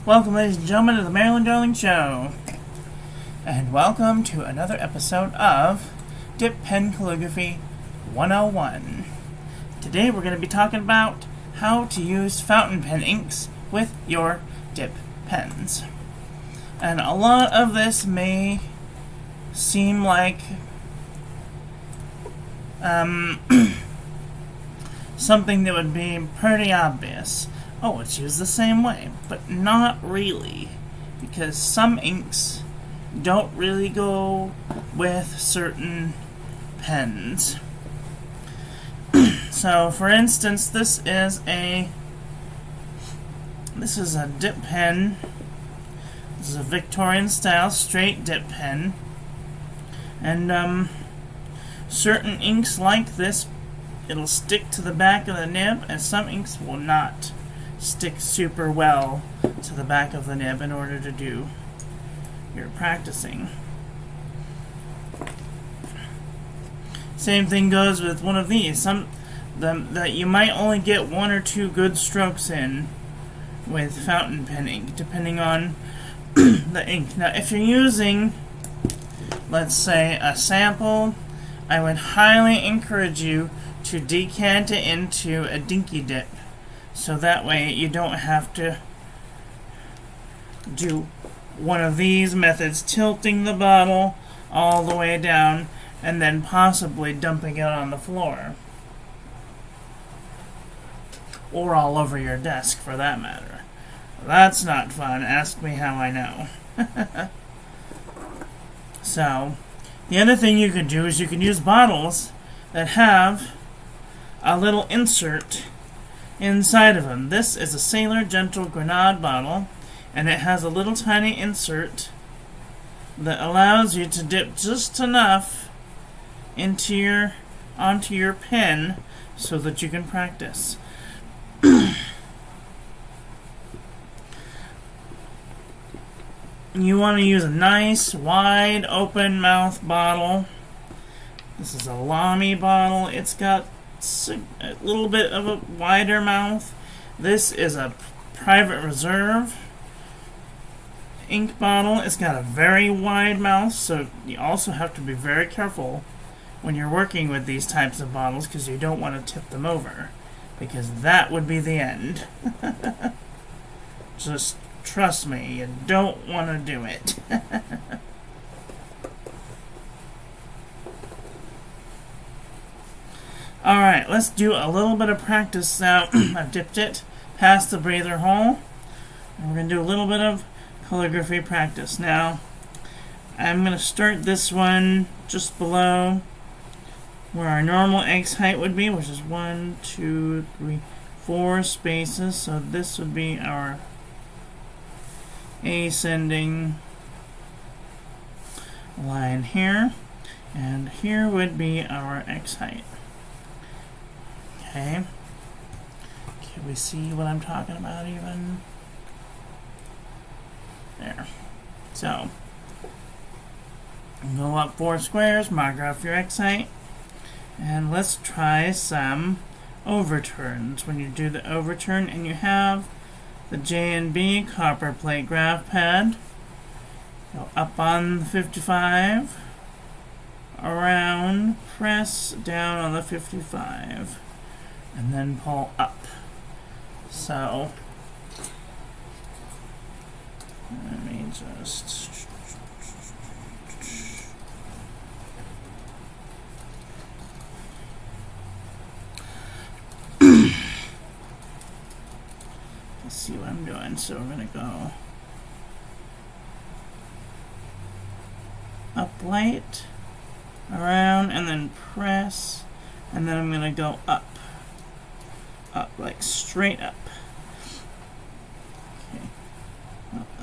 Welcome, ladies and gentlemen, to the Marilyn Darling Show. And welcome to another episode of Dip Pen Calligraphy 101. Today we're going to be talking about how to use fountain pen inks with your dip pens. And a lot of this may seem like something that would be pretty obvious. Oh, it's used the same way, but not really, because some inks don't really go with certain pens. So, for instance, this is a dip pen. This is a Victorian style straight dip pen, and certain inks like this, it'll stick to the back of the nib, and some inks will not stick super well to the back of the nib in order to do your practicing. Same thing goes with one of these. That you might only get one or two good strokes in with fountain pen ink, depending on the ink. Now, if you're using, let's say, a sample, I would highly encourage you to decant it into a dinky dip, so that way you don't have to do one of these methods, tilting the bottle all the way down and then possibly dumping it on the floor. Or all over your desk, for that matter. That's not fun. Ask me how I know. So, the other thing you could do is you can use bottles that have a little insert inside of them. This is a Sailor Gentle Grenade bottle, and it has a little tiny insert that allows you to dip just enough onto your pen so that you can practice. You want to use a nice wide open mouth bottle. This is a Lamy bottle. It's got a little bit of a wider mouth. This is a Private Reserve ink bottle. It's got a very wide mouth, so you also have to be very careful when you're working with these types of bottles, because you don't want to tip them over, because that would be the end. Just trust me, you don't want to do it. Alright, let's do a little bit of practice now. I've dipped it past the breather hole, and we're going to do a little bit of calligraphy practice. Now, I'm going to start this one just below where our normal X height would be, which is 1, 2, 3, 4 spaces. So this would be our ascending line here, and here would be our X height. Okay. Can we see what I'm talking about even? There. So, go up 4 squares, mark off your X height, and let's try some overturns. When you do the overturn and you have the J&B copper plate graph pad, go up on the 55, around, press down on the 55, and then pull up. So, let me just... Let's see what I'm doing. So we're going to go up light, around, and then press, and then I'm going to go up. Up, like straight up. Okay.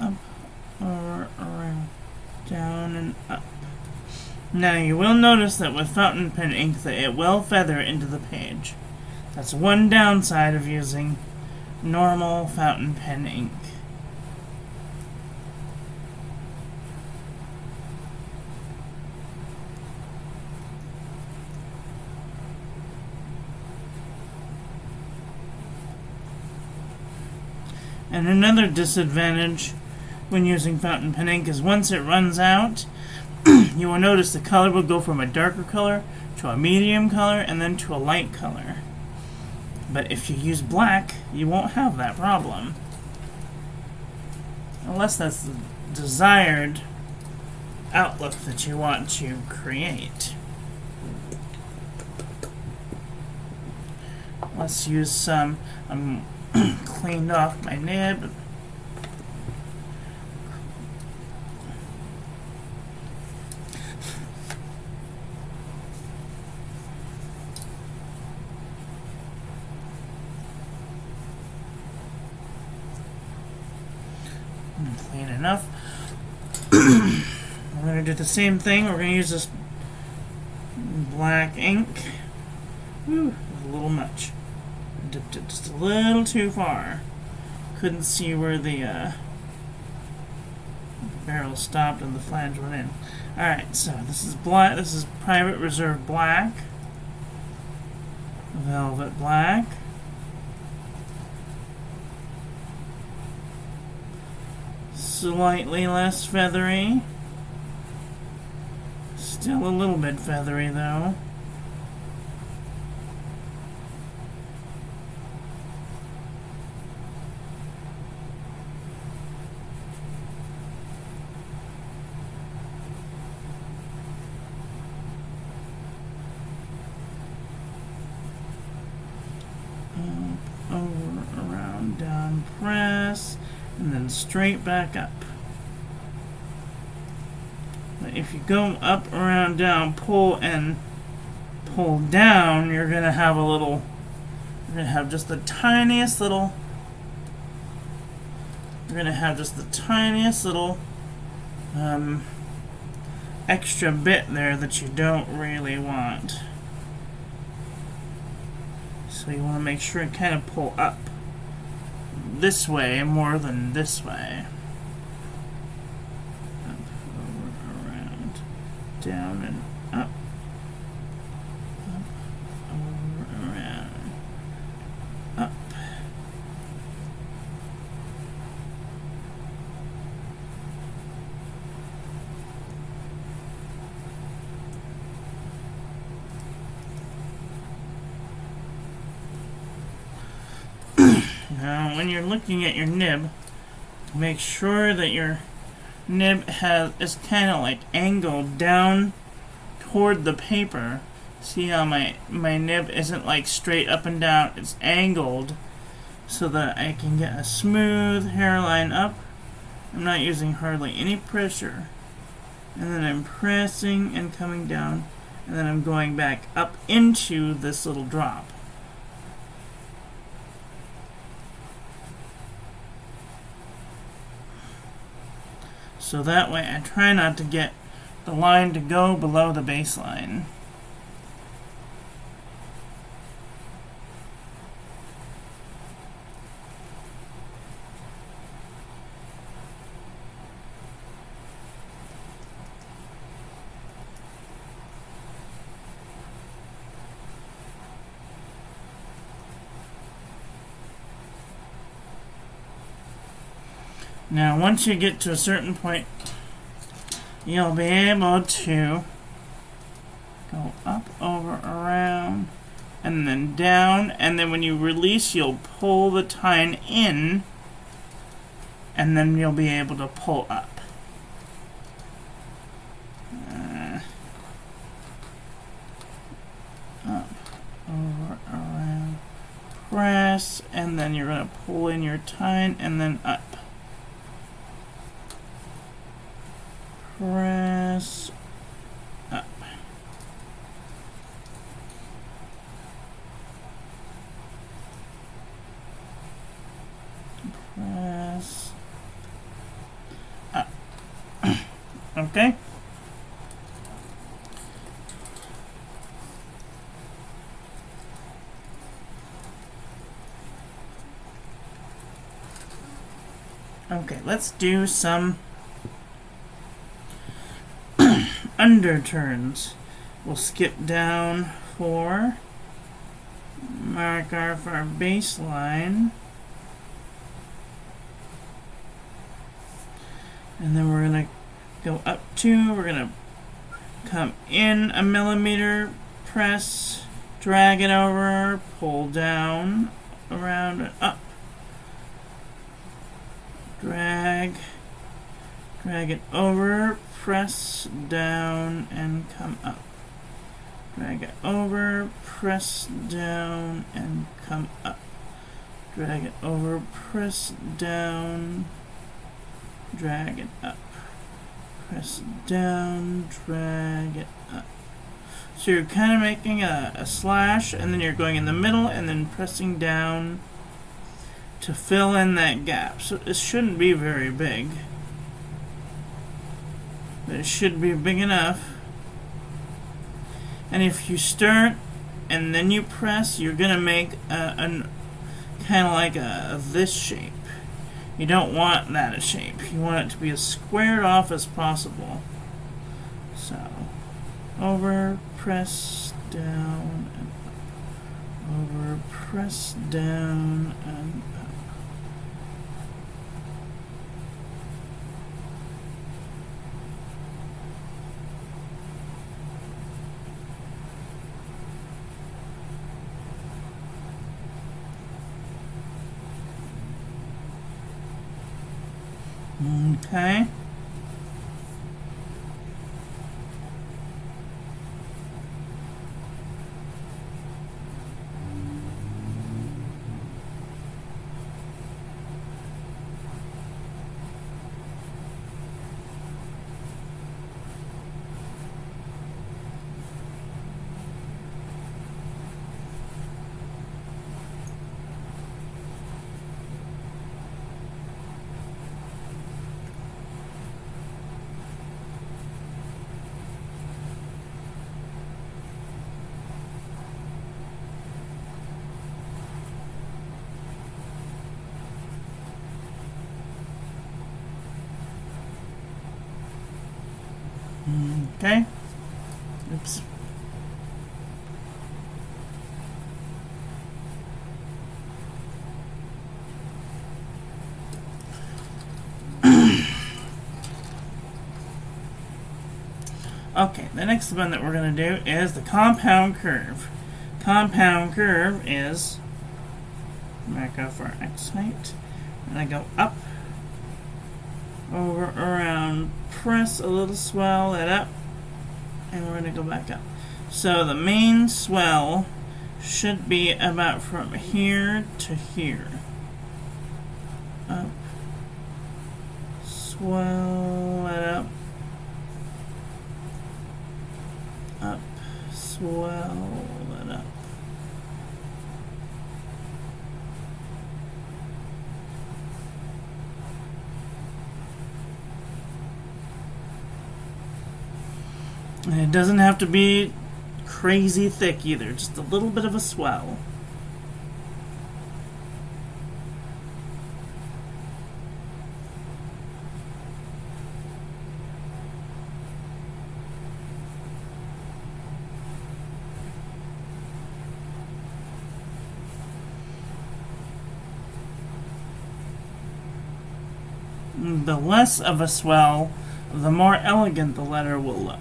Up, over, around, down, and up. Now you will notice that with fountain pen ink that it will feather into the page. That's one downside of using normal fountain pen ink. And another disadvantage when using fountain pen ink is once it runs out, you will notice the color will go from a darker color to a medium color and then to a light color. But if you use black, you won't have that problem. Unless that's the desired outlook that you want to create. Let's use some. Cleaned off my nib. Clean enough. We're going to do the same thing. We're going to use this black ink. Whew, a little much. Dipped it just a little too far. Couldn't see where the barrel stopped and the flange went in. Alright, so this is black. This is Private Reserve Black. Velvet Black. Slightly less feathery. Still a little bit feathery though. Over, around, down, press, and then straight back up. But if you go up, around, down, pull, and pull down, you're going to have you're going to have just the tiniest little, extra bit there that you don't really want. So you want to make sure and kind of pull up this way more than this way. Up, over, around, down, and up. Up, over, around, up. Now, when you're looking at your nib, make sure that your nib is kind of like angled down toward the paper. See how my nib isn't like straight up and down, it's angled so that I can get a smooth hairline up. I'm not using hardly any pressure. And then I'm pressing and coming down, and then I'm going back up into this little drop. So that way I try not to get the line to go below the baseline. Now, once you get to a certain point, you'll be able to go up, over, around, and then down, and then when you release, you'll pull the tine in, and then you'll be able to pull up. Up, over, around, press, and then you're going to pull in your tine, and then up. Press up. Press up. Okay. Okay, let's do some underturns. We'll skip down 4, mark off our baseline, And then we're going to go up 2. We're going to come in a millimeter, press, drag it over, pull down, around and up. Drag it over, press down and come up. Drag it over, press down and come up. Drag it over, press down, drag it up. Press down, drag it up. So you're kind of making a slash, and then you're going in the middle and then pressing down to fill in that gap. So it shouldn't be very big, but it should be big enough. And if you start and then you press, you're going to make a kind of like this shape. You don't want that shape. You want it to be as squared off as possible. So, over, press down, and up. Over, press down, and up. Okay. Okay. Oops. Okay, the next one that we're going to do is the compound curve. Compound curve is, mark off our X height, and I go up, over, around, press a little, swell it up, and we're going to go back up. So the main swell should be about from here to here. Up, swell it up, up, swell it up. And it doesn't have to be crazy thick either, just a little bit of a swell. The less of a swell, the more elegant the letter will look.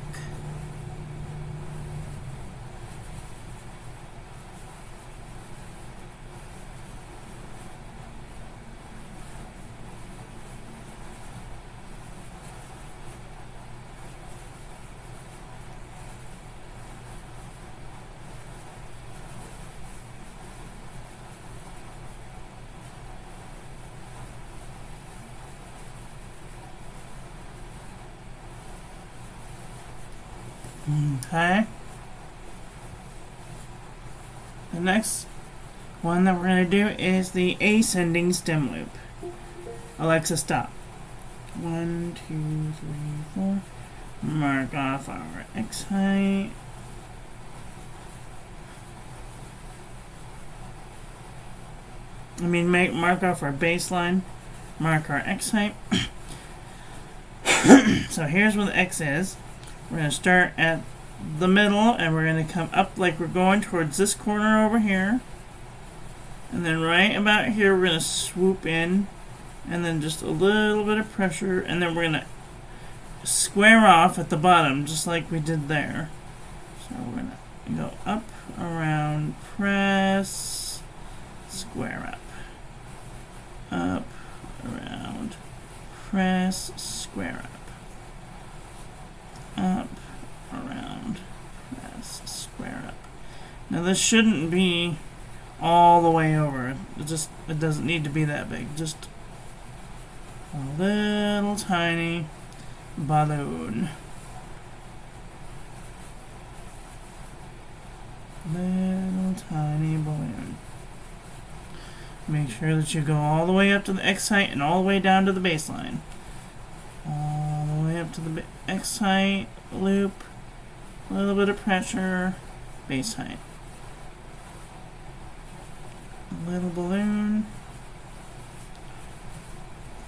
Okay. The next one that we're going to do is the ascending stem loop. Alexa, stop. 1, 2, 3, 4. Mark off our X height. Mark off our baseline. Mark our X height. So here's where the X is. We're going to start at the middle and we're going to come up like we're going towards this corner over here. And then right about here we're going to swoop in and then just a little bit of pressure, and then we're going to square off at the bottom just like we did there. So we're going to go up, around, press, square up. Up, around, press, square up. Up, around, press, square up. Now this shouldn't be all the way over. It doesn't need to be that big. Just a little tiny balloon. Little tiny balloon. Make sure that you go all the way up to the X height and all the way down to the baseline. All the way up to the X height, loop, a little bit of pressure, base height. Little balloon,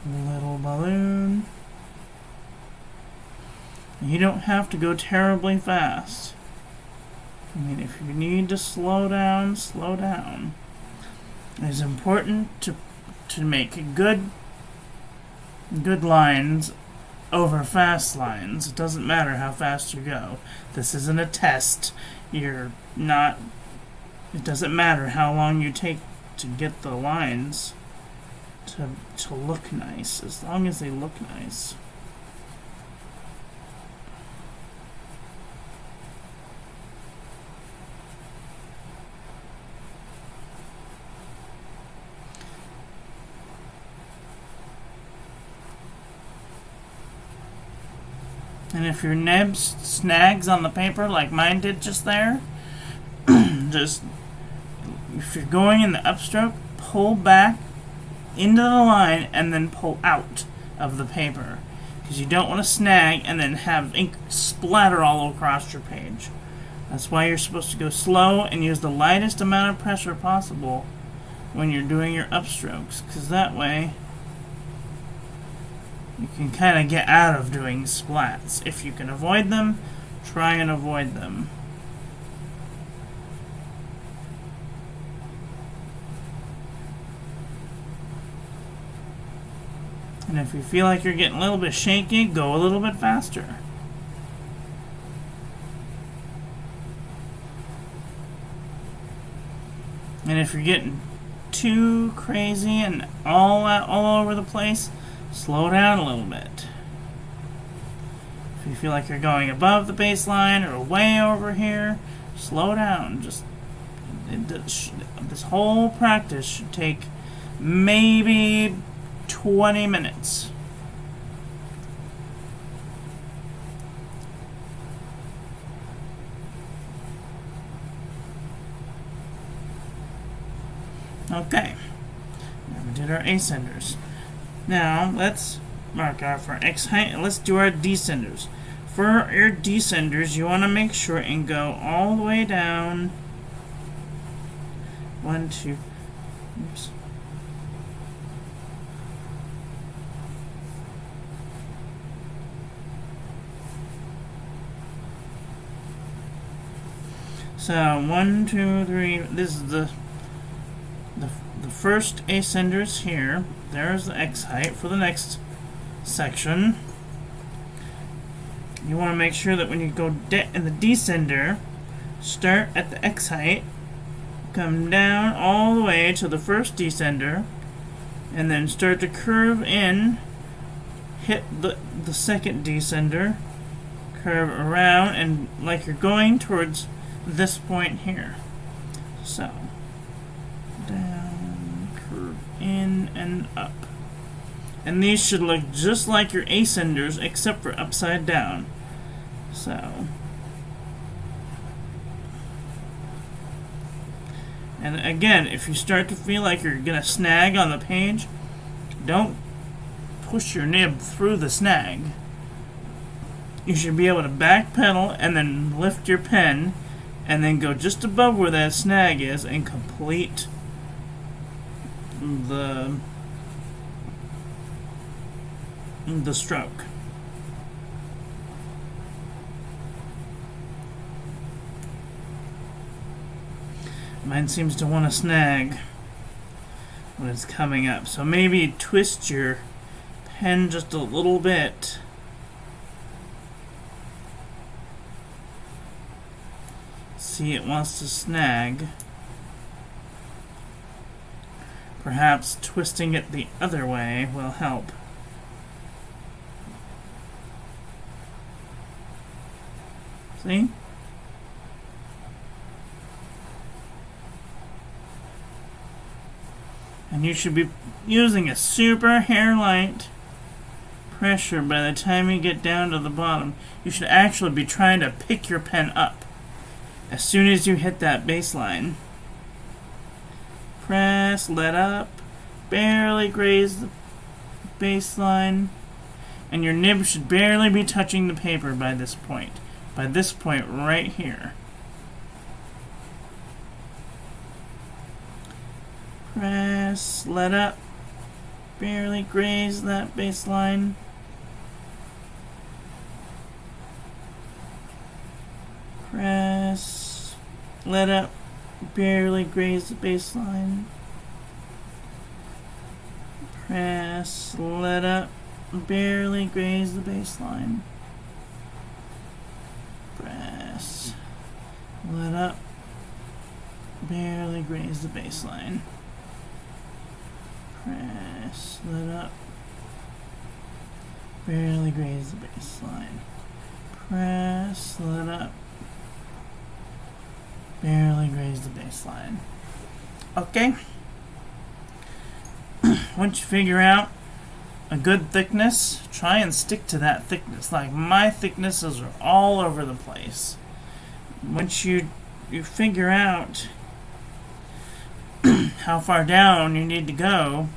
little balloon. You don't have to go terribly fast. I mean, if you need to slow down, slow down. It's important to make good lines over fast lines. It doesn't matter how fast you go. This isn't a test. It doesn't matter how long you take to get the lines to look nice, as long as they look nice. And if your nib snags on the paper like mine did just there, just if you're going in the upstroke, pull back into the line and then pull out of the paper, because you don't want to snag and then have ink splatter all across your page. That's why you're supposed to go slow and use the lightest amount of pressure possible when you're doing your upstrokes, because that way you can kind of get out of doing splats. If you can avoid them, try and avoid them. And if you feel like you're getting a little bit shaky, go a little bit faster. And if you're getting too crazy and all over the place, slow down a little bit. If you feel like you're going above the baseline or way over here, slow down. This whole practice should take maybe 20 minutes. Okay, now we did our ascenders. Now let's mark out for X height and let's do our descenders. For your descenders, you want to make sure and go all the way down. 1, 2, oops. So 1, 2, 3. This is the first ascenders here. There's the X height for the next section. You want to make sure that when you go in the descender, start at the X height, come down all the way to the first descender, and then start to curve in, hit the second descender, curve around, and like you're going towards this point here. So, down, curve in, and up. And these should look just like your ascenders, except for upside down. So, and again, if you start to feel like you're going to snag on the page, don't push your nib through the snag. You should be able to backpedal and then lift your pen and then go just above where that snag is and complete the stroke. Mine seems to want to snag. when it's coming up. So maybe twist your pen just a little bit. See, it wants to snag. Perhaps twisting it the other way will help. See? And you should be using a super hairlight pressure by the time you get down to the bottom. You should actually be trying to pick your pen up as soon as you hit that baseline. Press, let up, barely graze the baseline, and your nib should barely be touching the paper by this point. By this point right here. Press, let up, barely graze that baseline. Press, let up, barely graze the baseline. Press, let up, barely graze the baseline. Press, let up, barely graze the baseline. Press, let up, barely graze the baseline. Press, let up, barely graze the baseline. Okay. Once you figure out a good thickness, try and stick to that thickness. Like my thicknesses are all over the place. Once you figure out how far down you need to go,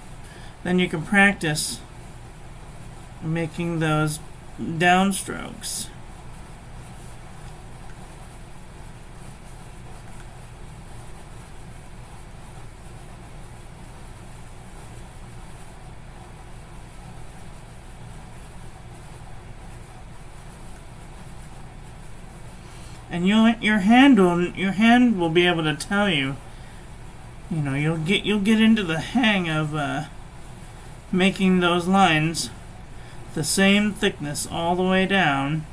then you can practice making those downstrokes. And your hand will be able to tell you. You know, you'll get into the hang of making those lines the same thickness all the way down.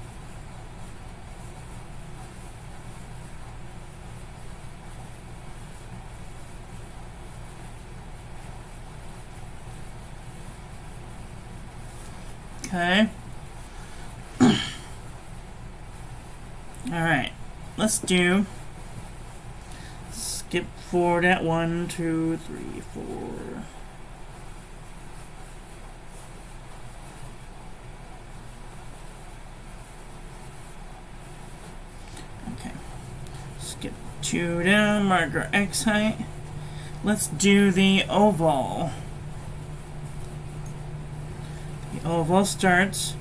Okay. Alright, let's do skip forward at 1, 2, 3, 4. Okay, skip 2 down, mark our X height. Let's do the oval. The oval starts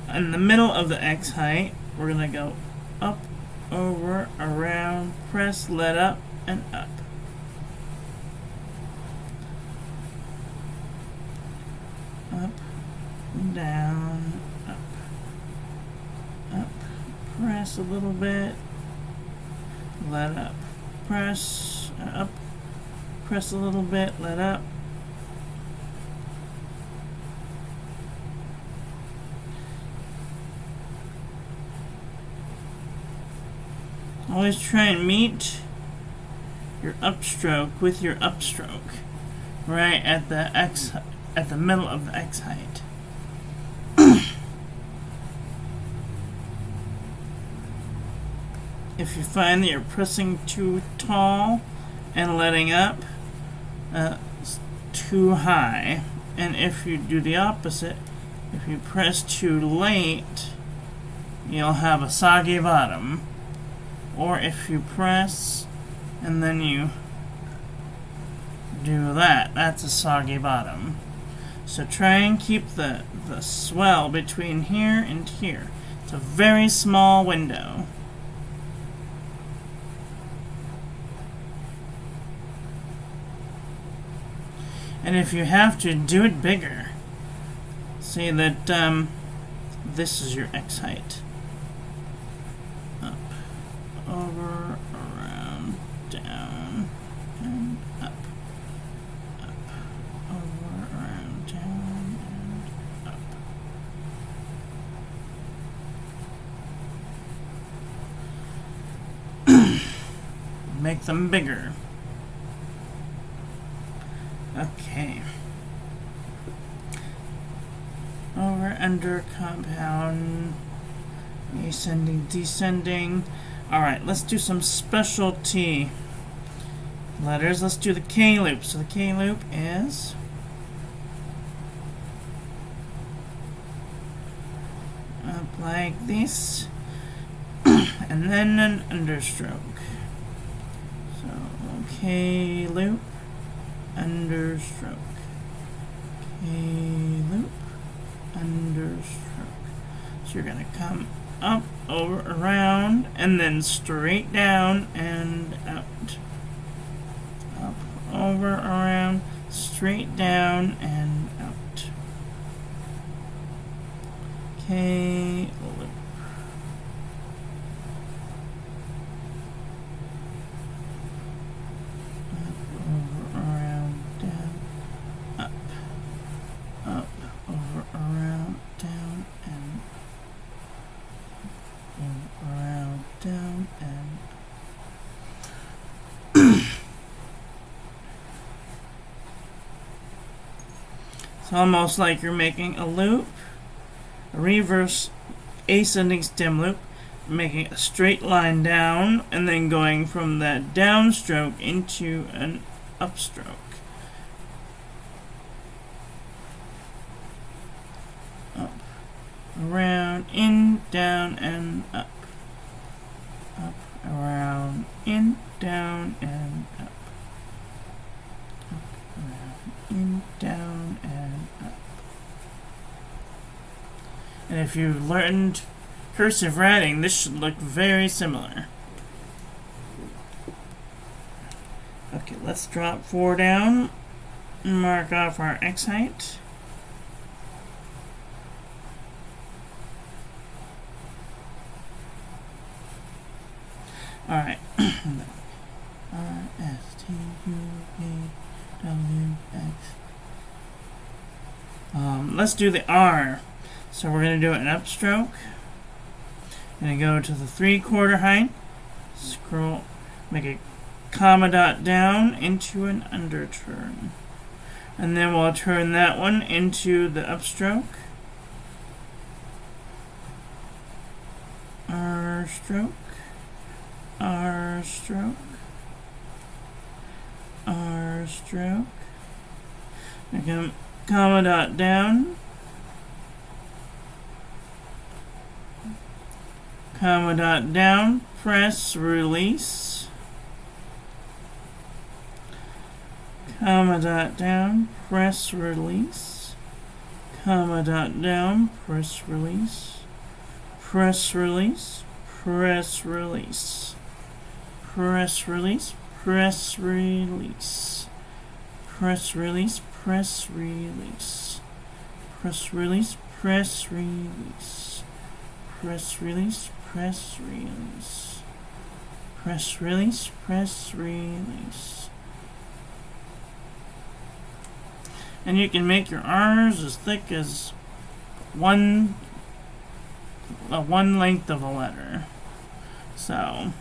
in the middle of the X height. We're going to go up, over, around, press, let up, and up. Up, down, up, up, press a little bit, let up, press, up, press a little bit, let up. Always try and meet your upstroke with your upstroke right at the middle of the X height. If you find that you're pressing too tall and letting up, it's too high. And if you do the opposite, if you press too late, you'll have a soggy bottom. Or if you press and then you do that, that's a soggy bottom. So try and keep the swell between here and here. It's a very small window. And if you have to, do it bigger. Say that this is your X height. Up, over, around, down, and up, up. make them bigger. Okay. Over, under, compound, ascending, descending. Alright, let's do some specialty letters. Let's do the K loop. So the K loop is up like this, and then an understroke. So K loop, understroke, K loop, understroke. So you're going to come up, over, around, and then straight down and out. Up, over, around, straight down and out. K loop. Up, over, around, down, up. Up, over, around, down, and over, around, down, and it's almost like you're making a loop, a reverse ascending stem loop, making a straight line down, and then going from that downstroke into an upstroke. Up, around, in, down, and up. Up, around, in, down, and up. Up, around, in, down, and up. And if you learned cursive writing, this should look very similar. Okay, let's drop 4 down, mark off our X height. Alright. R, S, T, U, V, W, X. Let's do the R. So we're going to do an upstroke. Going to go to the 3/4 height. Scroll, make a comma dot down into an underturn. And then we'll turn that one into the upstroke. R stroke. R stroke. R stroke. Again, comma dot down. Comma dot down. Press release. Comma dot down. Press release. Comma dot down. Press release. Press release. Press release. Press release. Press release. Press release. Press release. Press release. Press release. Press release. Press release. Press release. Press release. And you can make your R's as thick as one length of a letter. So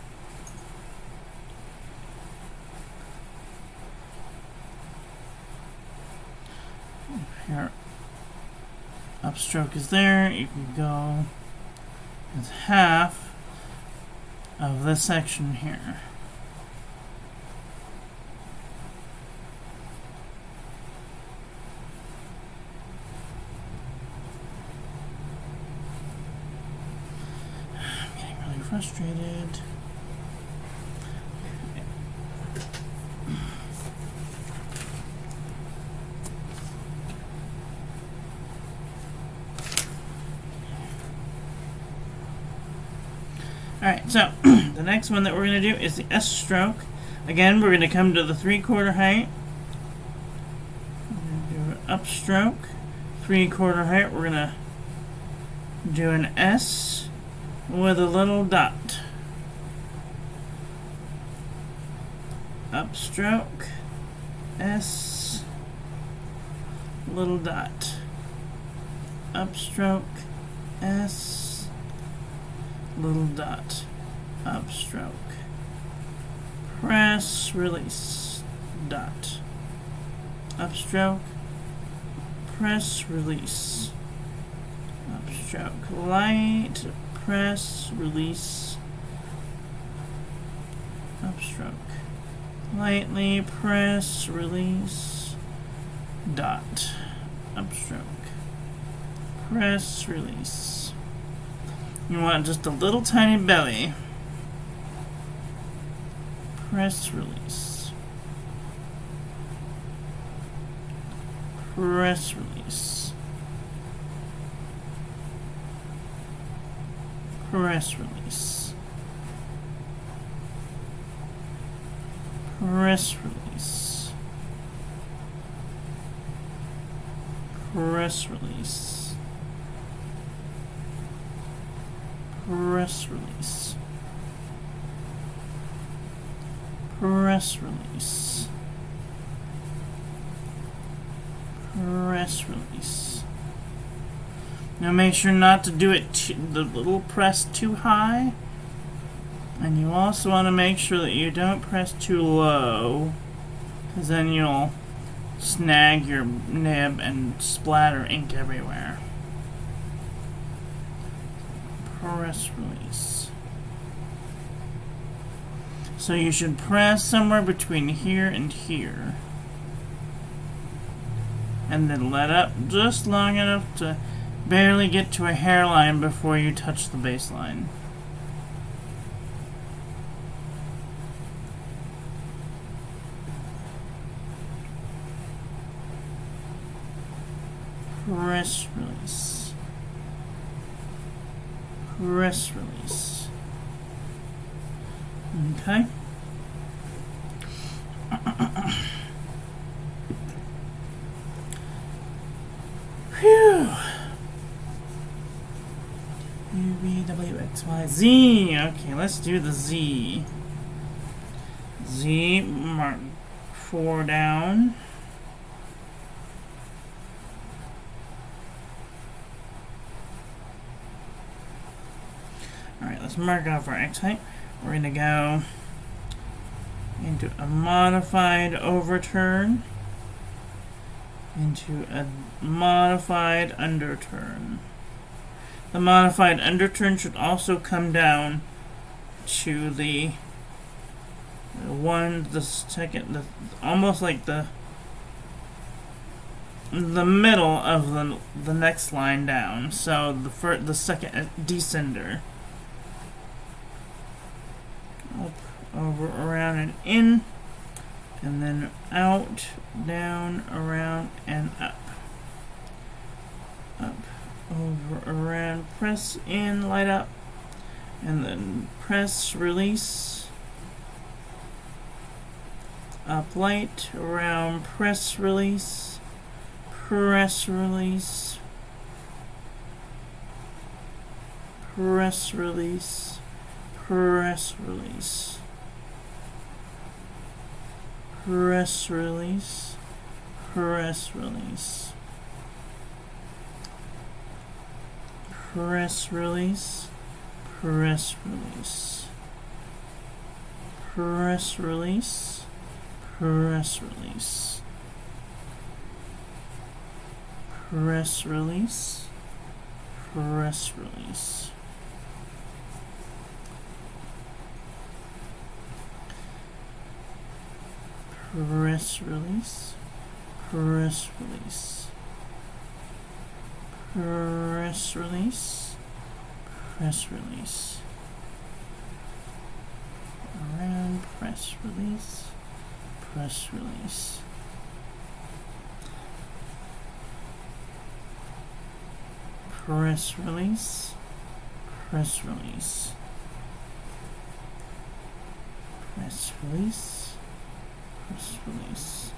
if your upstroke is there, you can go with half of this section here. I'm getting really frustrated. Alright, so the next one that we're going to do is the S stroke. Again, we're going to come to the 3/4 height. We're going to do an upstroke. 3/4 height, we're going to do an S with a little dot. Upstroke, S, little dot. Upstroke, S, little dot. Upstroke. press, release, dot. Upstroke, press, release. Upstroke, light, press, release. Upstroke. Lightly press, release, dot. Upstroke. Press, release. You want just a little tiny belly. Press, release. Press, release. Press, release. Press, release. Press, release. Press, release. Press, release. Press, release. Now make sure not to do it the little press too high. And you also want to make sure that you don't press too low, because then you'll snag your nib and splatter ink everywhere. Press, release. So you should press somewhere between here and here. And then let up just long enough to barely get to a hairline before you touch the baseline. Press, release. Press, release. Okay. Phew. U, V, W, X, Y, Z. Okay, let's do the Z. Z, mark 4 down. Alright, let's mark off our X height. We're going to go into a modified overturn, into a modified underturn. The modified underturn should also come down to the second, almost like the middle of the next line down. So the second descender. Up, over, around, and in, and then out, down, around, and up. Up, over, around, press in, light up, and then press, release. Up, light, around, press, release. Press, release. Press, release. Press, release. Press, release. Press, release. Press, release. Press, release. Press, release. Press, release. Press, release. Press, release. Press, release. Press, release. Press, release. Press, release. Around, press, release. Press, release. Press, release. Press, release. Press, release. Press, release.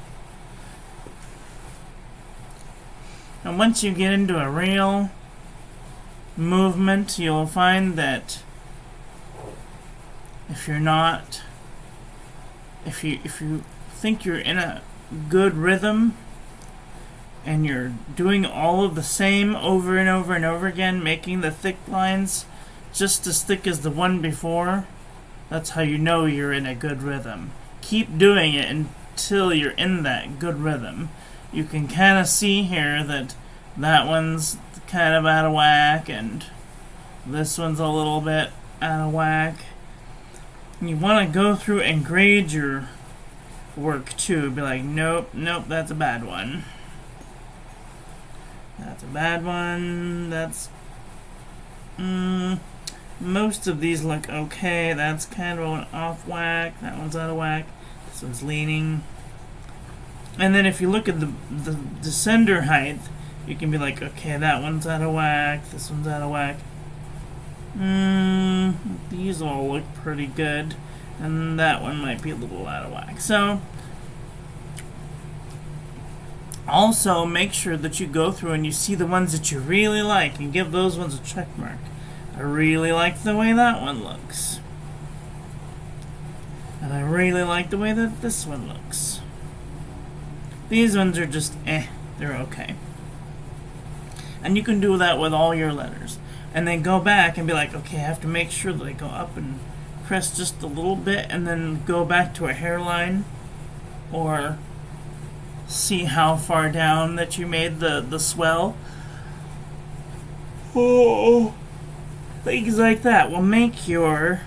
And once you get into a real movement, you'll find that if you think you're in a good rhythm and you're doing all of the same over and over and over again, making the thick lines just as thick as the one before, That's how you know you're in a good rhythm. Keep doing it until you're in that good rhythm. You can kind of see here that that one's kind of out of whack and this one's a little bit out of whack. You want to go through and grade your work too. Be like, nope, that's a bad one. That's a bad one. That's most of these look okay. That's kind of an off whack. That one's out of whack. This one's leaning. And then if you look at the descender height, you can be like, okay, that one's out of whack. This one's out of whack. These all look pretty good. And that one might be a little out of whack. So, also make sure that you go through and you see the ones that you really like and give those ones a check mark. I really like the way that one looks. And I really like the way that this one looks. These ones are just they're okay. And you can do that with all your letters. And then go back and be like, okay, I have to make sure that I go up and press just a little bit and then go back to a hairline. Or see how far down that you made the swell. Oh, things like that will make your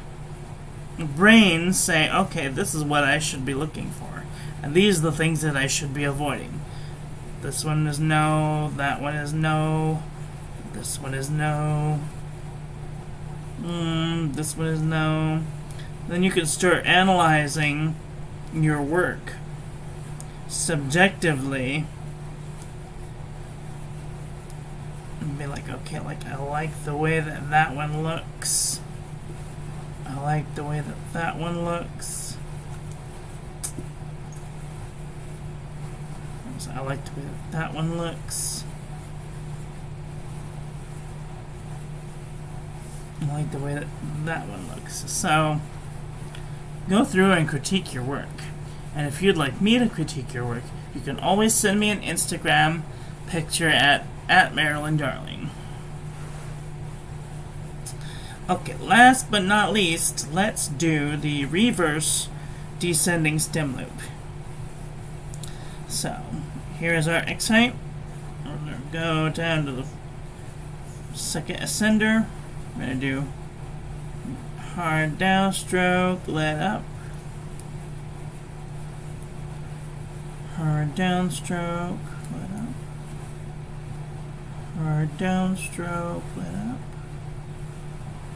brain say, okay, this is what I should be looking for. And these are the things that I should be avoiding. This one is no, that one is no, this one is no, this one is no. Then you can start analyzing your work subjectively and be like, okay, like I like the way that that one looks. I like the way that that one looks. So I like the way that that one looks. I like the way that that one looks. So go through and critique your work. And if you'd like me to critique your work, you can always send me an Instagram picture at Marilyn Darling. Okay, last but not least, let's do the reverse descending stem loop. So, here's our X height. We're going to go down to the second ascender. We're going to do hard downstroke, let up. Hard downstroke, let up. Hard downstroke, let up.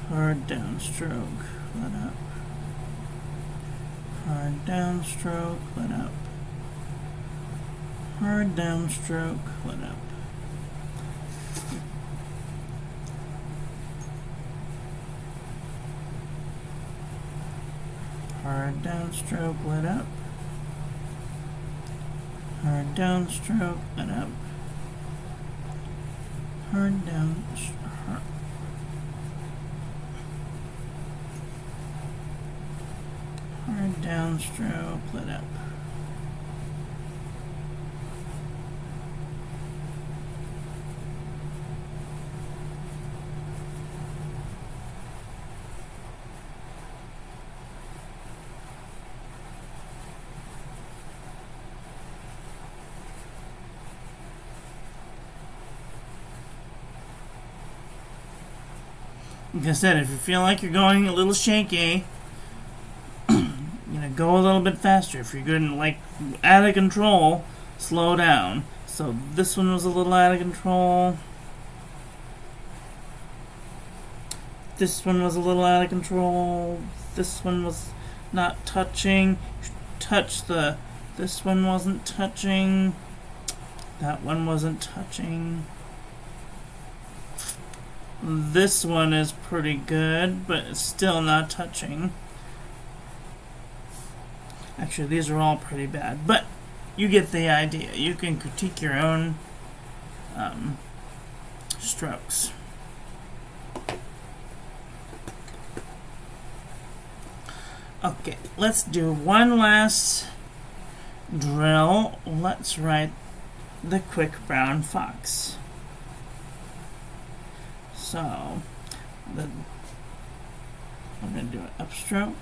Hard downstroke, let up. Hard downstroke, let up. Hard downstroke, let up. Hard downstroke, let up. Hard downstroke, let up. Hard downstroke. Hard downstroke, let up. Like I said, if you feel like you're going a little shaky, go a little bit faster. If you're getting like out of control, slow down. So this one was a little out of control. This one was a little out of control. This one was not touching. Touch the. This one wasn't touching. That one wasn't touching. This one is pretty good, but it's still not touching. Actually, these are all pretty bad, but you get the idea. You can critique your own strokes. Okay, let's do one last drill. Let's write the quick brown fox. So, I'm going to do an upstroke.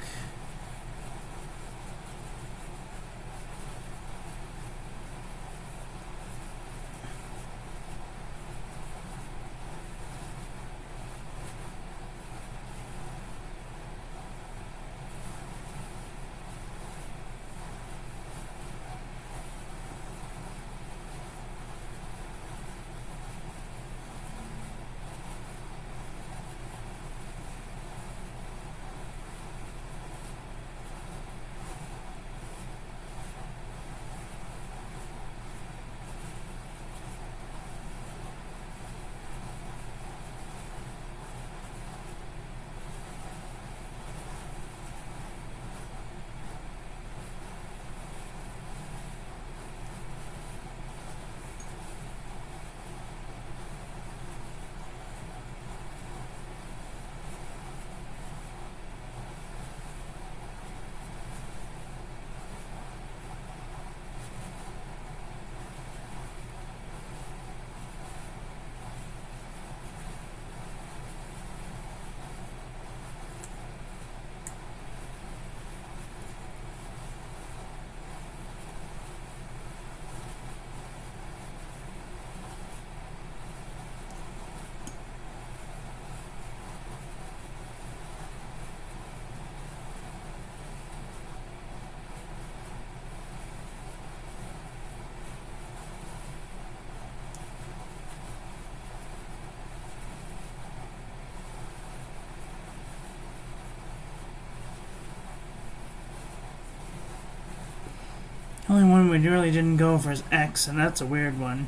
The only one we really didn't go for is X, and that's a weird one.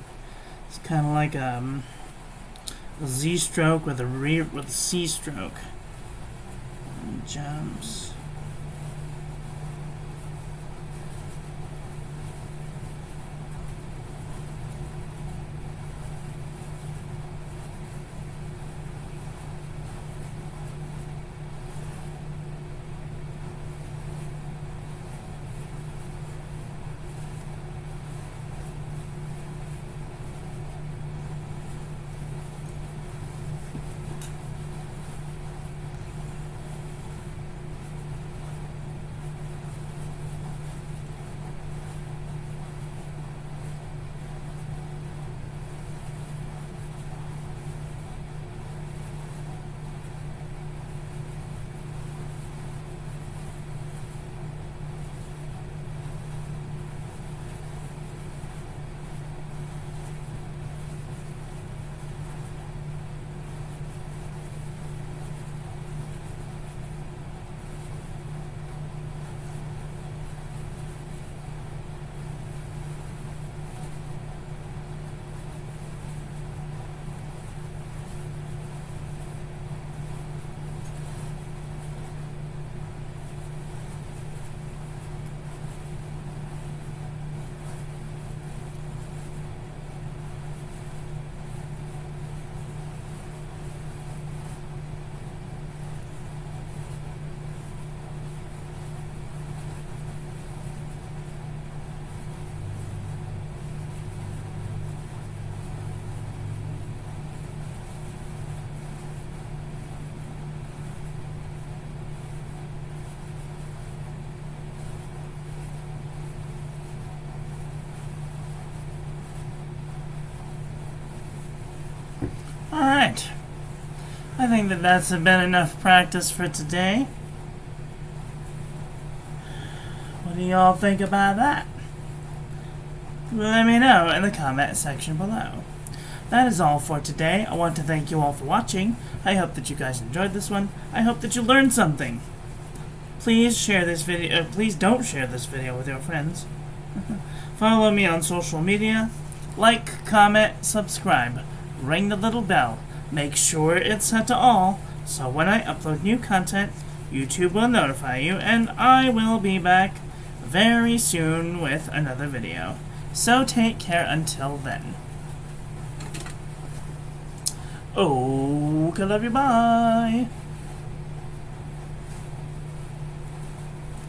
It's kind of like a Z stroke with a C stroke. And jumps. Alright. I think that's been enough practice for today. What do y'all think about that? Let me know in the comment section below. That is all for today. I want to thank you all for watching. I hope that you guys enjoyed this one. I hope that you learned something. Please share this video. Please don't share this video with your friends. Follow me on social media. Like, comment, subscribe. Ring the little bell. Make sure it's set to all, so when I upload new content, YouTube will notify you, and I will be back very soon with another video. So take care until then. Okay, love you, bye!